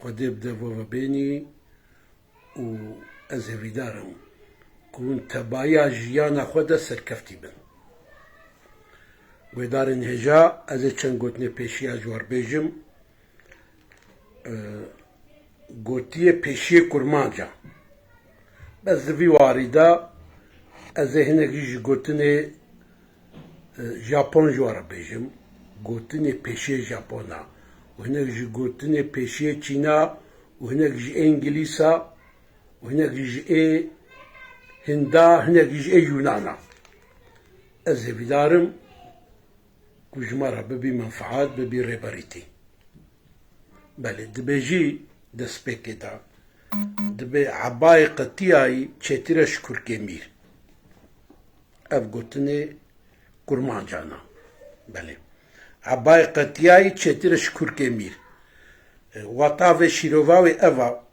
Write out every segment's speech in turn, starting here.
خودی بده و بینی و از هیدارم کون تبایا جیان خود سرکفتی بن و دارن هجا از چند گوتنی پیشی جوار بیجم گوتی پیشی کرمانجا بس دوی واریدا از هنگیش گوتنی ژاپن جوار بیجم گوتنی پیشی ژاپنا و هنگیش گوتنی پیشی چینا و هنگیش انگلیسا و هنگیش هندا هنگیش یونانا از هیدارم كوجمارة ببي منفعات ببي ريباريتي بله دبيجي دسبيكي دا دبي عباي قطياي چتيرا شكر كمير اف قوتني كرمان جانا بله عباي قطياي چتيرا شكر كمير وطاوه شيروواوي افا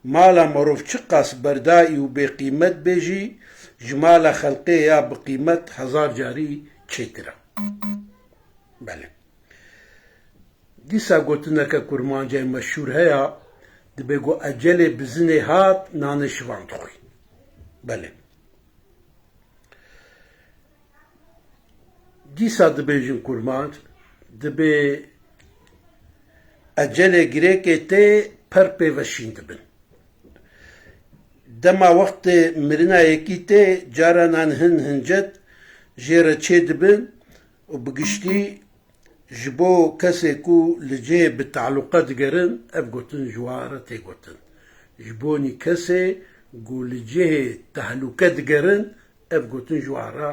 مالا مروف چقاس بردائي و بقيمت بيجي جمالا خلقيا بقيمت 1000 جاري چتيرا بله دیسا گوتنه که کرمانجای مشهور هیا دبگو اجل بزنه هات نانشوان خوی بله دیسا دبیجن کرمانج دبی اجل گریکه ته پر پیوشین دبن دما وقت مرنا یکی ته جارانان هنجد جیره چه دبن و بگشتی جبو کسی کو لجه بتعلقات گرن اف گوتن جواره تی گوتن جبونی کسی گو لجه تحلقات گرن اف گوتن جواره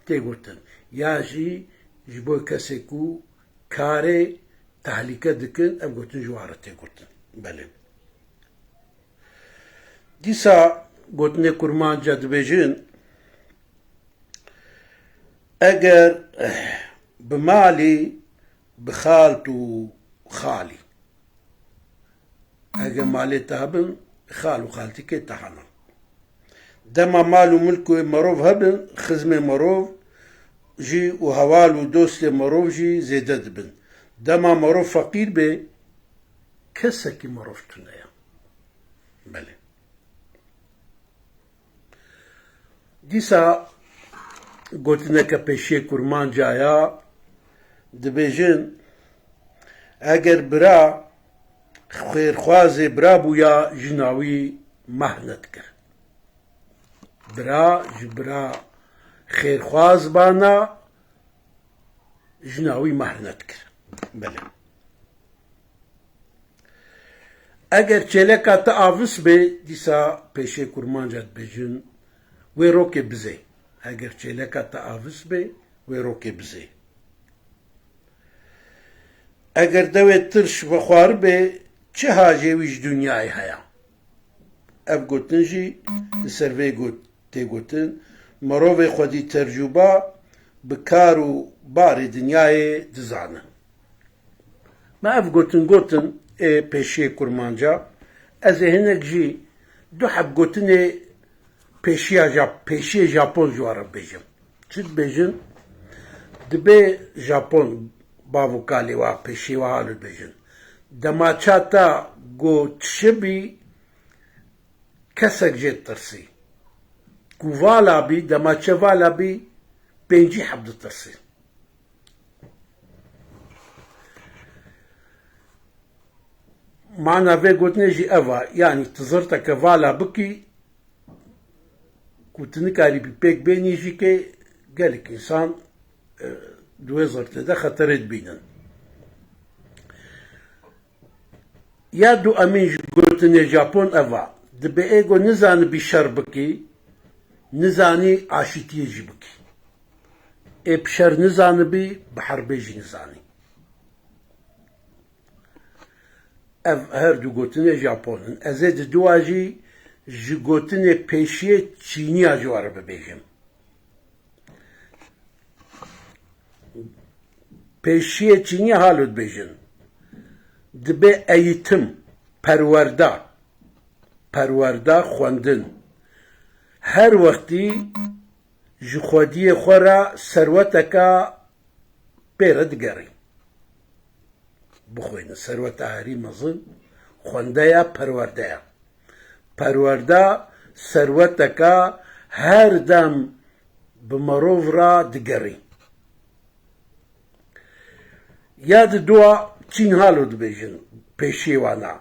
تی گوتن یا جی جبو کسی کو کاره تحلقات دکن اف گوتن جواره تی گوتن بله دیسا گوتن کرمان جد بیجن اگر بمالي بخالتو خالي اجا مالي تهبن خالو خالتي كي تحنا دما مالو ملكو مروف هبن خزمي مروف جي وهوالو دوست مروف جي زيدد بن دما مروف فقير بي كسكي مروف تنيا بله ديسا گوتنه که پیشی کرمان جایا دبیجن اگر برا خیرخواز برا بویا جناوی مهنت کر برا جبرا خیرخواز بانا جناوی مهنت کر بله اگر چلکا تا آفس به دیسا پیشی کرمان جاد بیجن وی روک بزه اگر چلکا تا آفس به وی روک بزه اگر دوی ترش و خوار به چه حاجه ویش دنیای هیا اف گوتن جی سروی گوتن مروی خودی ترجوبه بکارو بار دنیای دزانه ما اف گوتن پیشی کرمانجا از هنگ جی دو حب گوتن پیشی ژاپن جواره بیجم چید بیجن دبی ژاپن باوکالی و پیشی و حالو بیجن دماچا تا گو تشبی کسک جید ترسی گو والا بی دماچا والا بی پنجی حبد ترسی معنا في قلت نجي أفا يعني تزرتك فالا بكي كنت نكاري بيك بيني يجي كي قالك إنسان دوزرت ده خطرت بينا يادو أمين قلت نجي جابون أفا دبي إيغو نزان بشر بكي نزاني عاشتي يجي بكي إيه بشر نزان بي بحر بيجي نزاني هر دو گوتنه ژاپن ازد دواجی جی گوتنه پیشی چینی آجواره ببیجم پیشی چینی حالت بیجن دبه ایتم پرورده خوندن هر وقتی جی خودی خورا سروتکا پیرد گری بخوين سروت عاري مظن خوندەیە پەروەردەیە پەروەردە سەروەتەکە هەر دەم بە مرۆڤ را دگەڕی یاد دووە چین هاڵۆ دبێژن پێشێوانە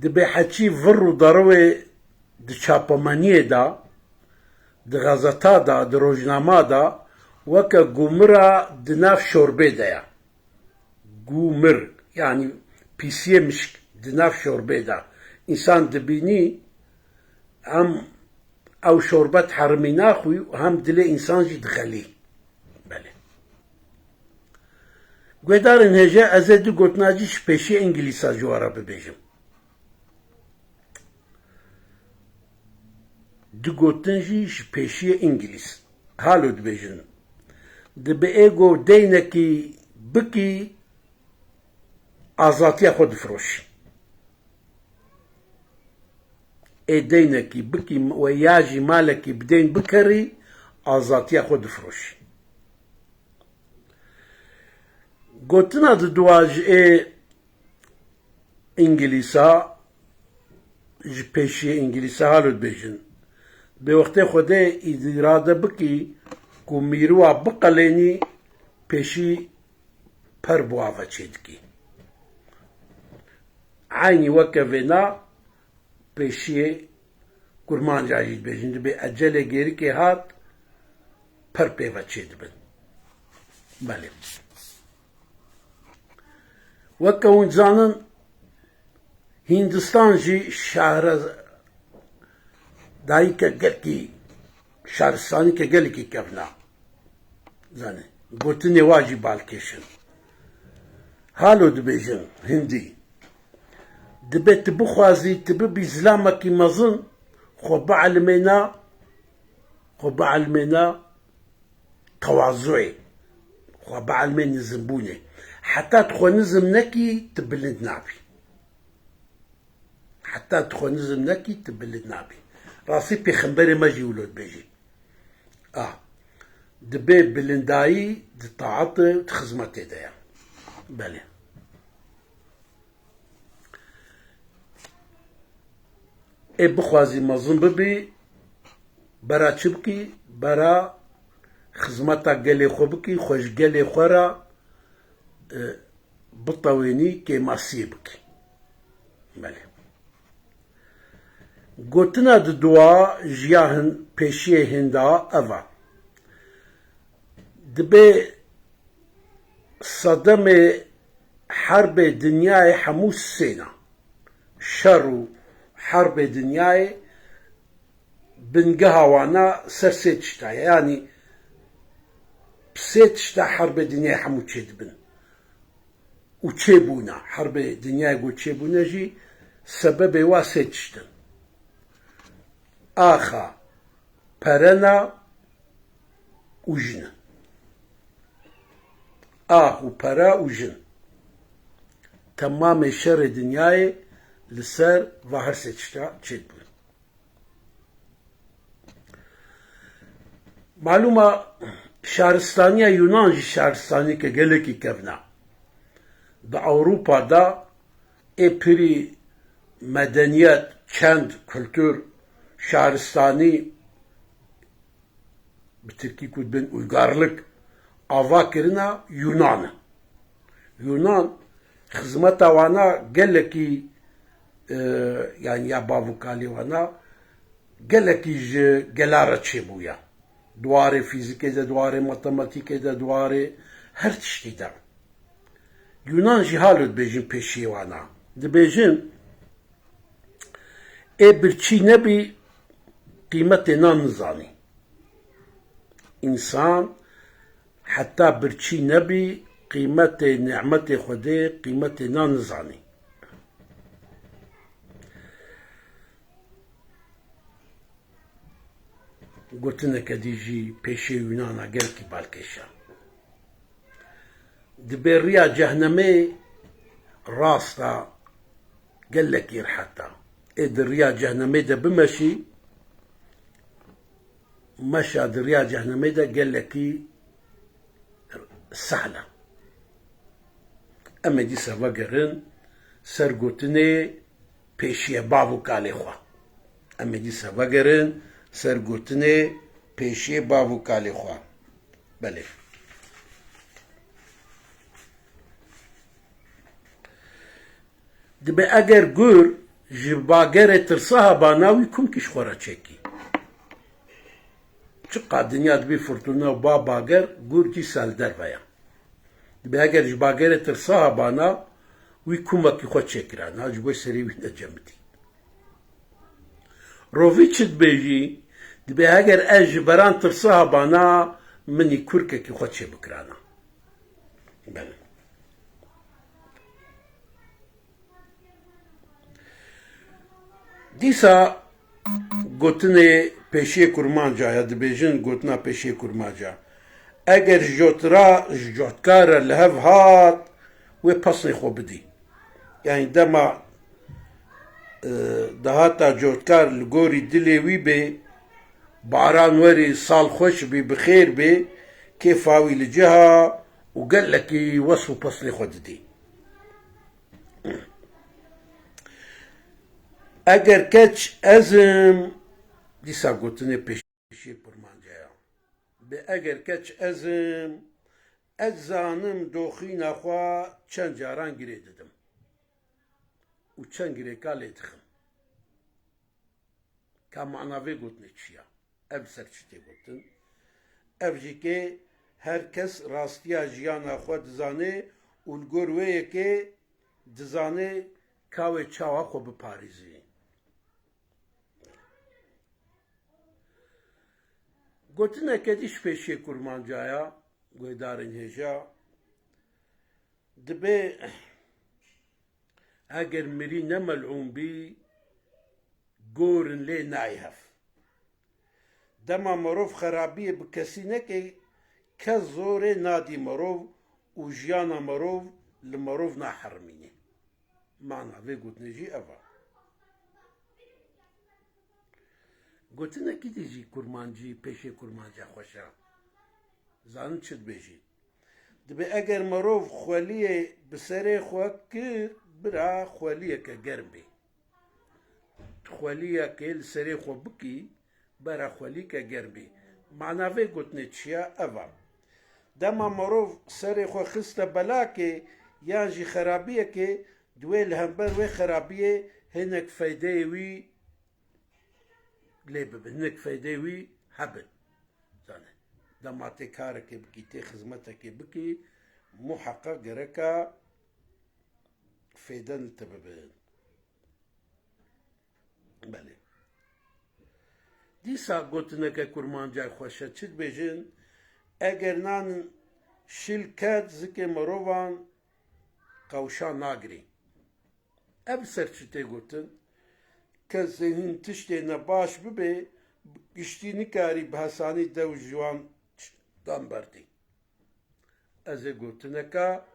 دبێ حەچی ڤڕ و دەڕەوێ di çapemeniyê de di gazeta da di rojnama da weke gûmira di nav şorbê de ye gûmir yani pîsiyê mişk di nav şorbê de însan dibînî hem ew şorbe hermî naxwî û hem dilê însan jî dixelî belê guhdarên hêje ez ê du gotina jî ji pêşî îngilîsa ji we re bibêjim du gotin jî ji pêşiya îngilîz halo dibêjin dibe êgo deynekî bikî azatiya xwe difiroşî ê deynekî bikî we ya jî malekî bi deyn bikerî azatiya xwe difiroşî gotina diduwa ji ê îngilîsa ji pêşiya îngilîsa halo dibêjin به وقت خود اراده بکی کو میروا بقلینی پیشی پر بواوه چید کی عینی وکوینا پیشی کرمان جاجید بیجند به اجل گیری که هات پر پیوه چید بن بله وکون زانن هندستان جی شهر دایی که گلکی شهرستانی که گلکی کفنا زنه گوتنی واجی بالکشن حالو دبیجن هندی دبی تبخوازی تبی بیزلامه کی مزن خو بعلمنا تواضعی خو بعلمنا نزمبونه حتی تخو نزم نکی تبلد نابی حتی تخو نزم نکی تبلد نابی راسي پیغمبر مجي ولود بيجي دبي بلنداي دي طاعت خدمتي دايا بله اي بخوازي مظن ببي برا چبكي برا خدمتا قلي خوبكي خوش قلي خورا بطويني كي ماسيبكي بله گوتنا دوا جیاهن پیشی هندا اوا دبی صدم حرب دنیای هموس سینا شر و حرب دنیای بنگه وانا سر سیتشتا یعنی سیتشتا حرب دنیای همو چید بن و چه بونا حرب دنیای گو چه بونا جی سبب وا سیتشتن آخا پرنا و جن آخ و پرا و جن تمام شر دنیای لسر و هر سچتا چید بود معلومه شهرستانی یونان جی شهرستانی که گلکی کفنا دا اوروپا دا ای پری مدنیت چند کلتور شهرستانی به ترکی کود بین uygarlık ava kirina Yunan خدمت وانا geleki yani ya bavukali wana geleki gelara çebuya duare fizike de duare matematike de duare her tişti de Yunan jihalut bejin peşi wana de bejin birçi nebi kıymeti nan nizani insan hatta birçi nebi kıymeti ni'meti Xwedê kıymeti nan nizani gotineke dî jî pêşê Yûnana gelekî balkêşa dibe riya cehennemê rast a gelekî riheta ê di riya cehennemê de bimeşî meşa di riya cehennemê de gelekî sehl e em ê dîsa vegerin ser gotinê پیشی باو کالی خوا اما دیسا وگرن سرگوتنه پیشی باو کالی خوا بله دبه اگر گور جباگر ترساها باناوی کم کش خورا چکی چقدر دنیا دبی فرطونه و با باگر گور جی سال در بیا دبه اگر جباگر ترساها بانا وی کمکی خود چکران ها جبوی سری وی نجمدی روی چد بیجی دبه اگر اج بران ترساها بانا منی کرکه کی خود چه بکرانا بله دیسا گوتنه پیشی کرمانجا یا دبیجن گوتنا پیشی کرمانجا اگر جوترا جوتکار لهف هات و پسنی خو بدی یعنی دما دهاتا جوتکار لگوری دلی وی به باران وری سال خوش بی بخیر بی كيف فاوي لجهة وقال لك وصفوا بصلي خود دي اگر كاتش ازم دي ساقوتني بشي برمان جايا اگر كاتش ازم ازانم دوخين اخوا چند جاران گيري ددم و چند گيري كالي دخم كان معناوي قوتني تشيا ابسر چتي قوتن افجي كي herkes rastiya jiyana xwe dizane û li gor wê yekê dizane kawê çawa xwe biparêzî. Gotineke dî ji pêşê kurmancaya guhdarên hêja dibe eger mirî nemelûm bî gorin lê nayê hev. Dema mirov xerabiyê bi kesî neke kes zorê nadî mirov û jiyana mirov li mirov nahermîne. Mana vê gotinê jî ev e. Gotinekî dî jî kurmancî pêşê kurmanca xweş e. Zanin çi dibêjî? Dibe eger mirov xweliyê bi serê xwe kir bira xweliyeke germ bê. Xweliyekê li serê xwe bikî bera xwelîke germ bê. Mana vê gotinê çi ye ev e. Dema mirov serê xwe xiste belakê yan jî xerabiyekê divê li hember wê xerabiyê hinek feydeyê wî lê bibin, hinek feydeyê wî hebin. Zane dema tê karekê bikî, tê xizmetekê bikî muheqeq gereka fêden li te bibin. Belê. Dîsa gotineke kurmanca xweş e çi dibêjin? Eger nan şil ket zikê mirovan qewşa nagirî. Ev ser çi tê gotin? Kesê hîn tiştê ne baş bibe giştî nikarî bi hesanî dew ji wan dan berdî. Ez ê gotineka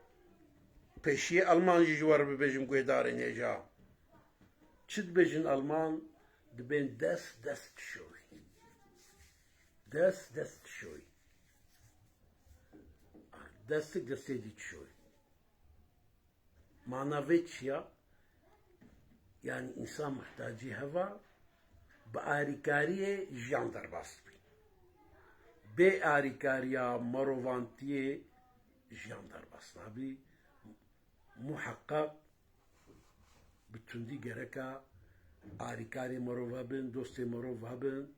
pêşiyê Alman jî ji we re bibêjim guhdarên hêja. Çi dibêjin Alman? Dibên dest dest tişoyî. Dest dest tişoyî. Destek destê dî tişoyî. Mana vê çi ye? Yani insan muhtacî heva bi arîkariyê jiyan derbas bî. Bê arîkariya mirovantiyê jiyan derbas nabî. Muheqeq bi tundî gereka arîkarê mirov hebin, dostê mirov hebin,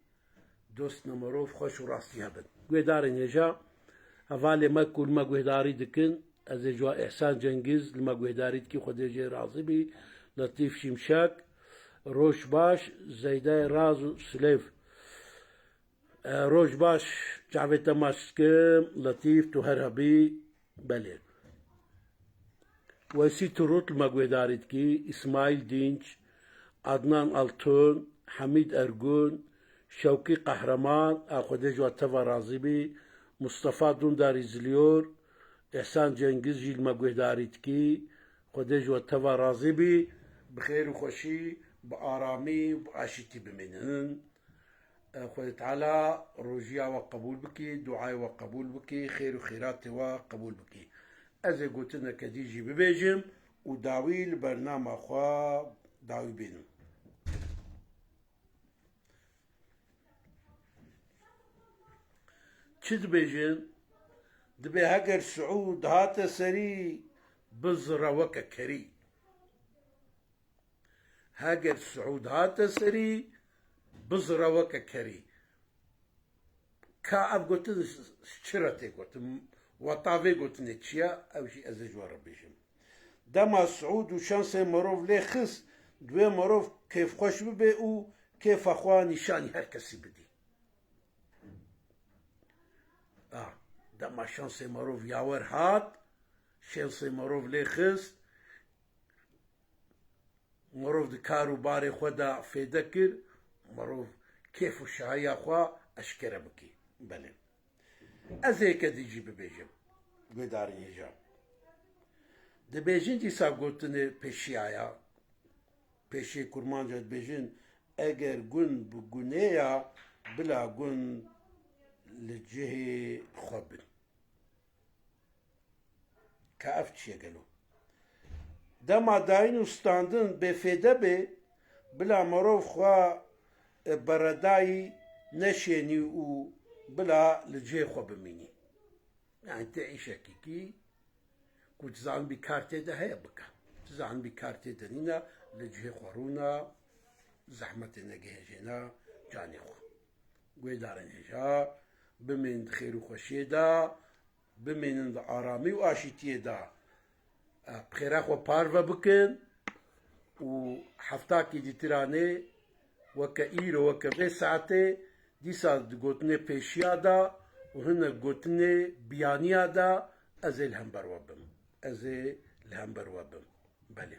dostna mirov xweş û rastî hebin. Guhdarên hêja hevalê me ku li me guhdarî dikin, ez ê ji wan Ehsan Cengiz li me guhdarî dikî Xwedê jê razî bî, Letîf Şimşek, Rojbaş, Zeyde Raz û Silêv. Rojbaş çavê te maş dikim, Letîf tu her hebî, belê. Wesî Turut li me guhdarî dikî, İsmaîl Dînç, Adnan Altun, Hemîd Ergun, Şewkî Qehreman, a Xwedê ji wan teva razî bî, Mustafa Dundarî Zilyor, Ehsan Cengiz jî li me guhdarî dikî, Xwedê ji wan teva razî bî, bi xêr û xweşî, bi aramî û bi aşîtî bimînin. Xwedê Teala rojiya we qebûl bikî, duayê we qebûl bikî, xêr û xêratê we qebûl bikî. Ez ê gotineke dî jî bibêjim û dawî li bername xwe dawî ناوي بينهم چد بيجن دبي هجر سعود هات سري بزرة وكا كري هاجر سعود هات سري بزرة وكا كري كعب قلت شرتي قلت وطافي قلت نتشيا او شي ازجوار بيجم دما سعود وشانسي مروف لي خص دوي مروف كيف خوش ببي و كيف اخوة نشاني هركسي بدي دما شانسي مروف ياور هات شانسي مروف لي خص مروف دكارو باري خدا في ذكر مروف كيف الشهية خوا اشكر بكي بلي ازيك ديجي ببيجم قداري هجام دبيجن دي ساب قلتني بيشي آيا بيشي كرمان جد بيجن اگر قن بقنيا بلا قن لجهي خبن كافت شي قالوا دما داين وستاندن بفيدة بي بلا مروف خوا برداي نشيني و بلا لجهي خبميني يعني تعيش كيكي كنت زعلان بكارتي ده هيا بكا زعلان بكارتي دنينا لجهي خورونا زحمة نجهجنا جاني خو قيدارن هجا بمن خير وخشي دا بمن آرامي وآشتي دا بخير خو بارفا بكن وحفتاكي دي تراني وكا إيرو وكا بي ساعتي دي ساعت قوتني بيشيا دا وهنا قوتني بيانيا دا أزي الهمبر وبم أزي الهمبر وبم بلي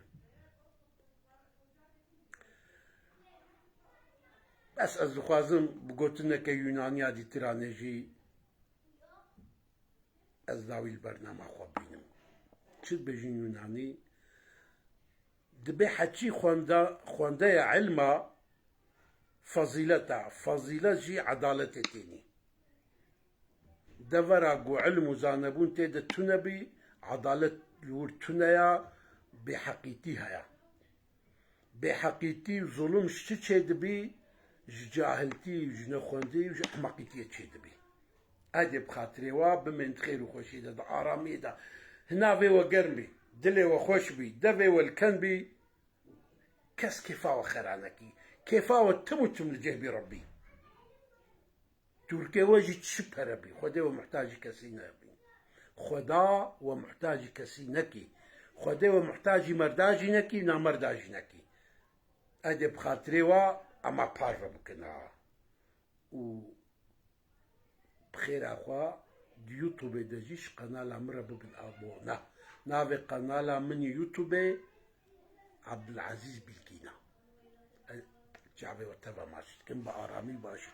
بس از خوازم بقوتنا كيونانيا دي ترانيجي از داوي البرنامج خوابينم شد بجين يوناني دبي حكي خواندا علما فضيلة جي عدالة تيني دورا قو علم وزانبون تيدا تنبي عدالة لور تنيا بحقيتيها بحقيتي ظلم شتشي دبي جاهلتي وجنخوندي وحماقيتي تشي دبي ادي بخاطري بمن خير وخوشي دا آرامي دا هنا في وقرمي دلي وخوش بي دفي والكنبي كس كيفا وخرانكي كيفا وتموت من جهبي ربي تركي وجه تشبه ربي خدا ومحتاج كسي نبي خدا ومحتاج كسي نكي خدا ومحتاج مرداجي نكي نا مرداجي نكي ادي بخاطري اما بارفا بكنا و بخير اخوا يوتيوب دجيش قناه عمرو بن ابونا نافي قناه من يوتيوب عبد العزيز بالكينا جابي وتبع ماشي كم بارامي باشي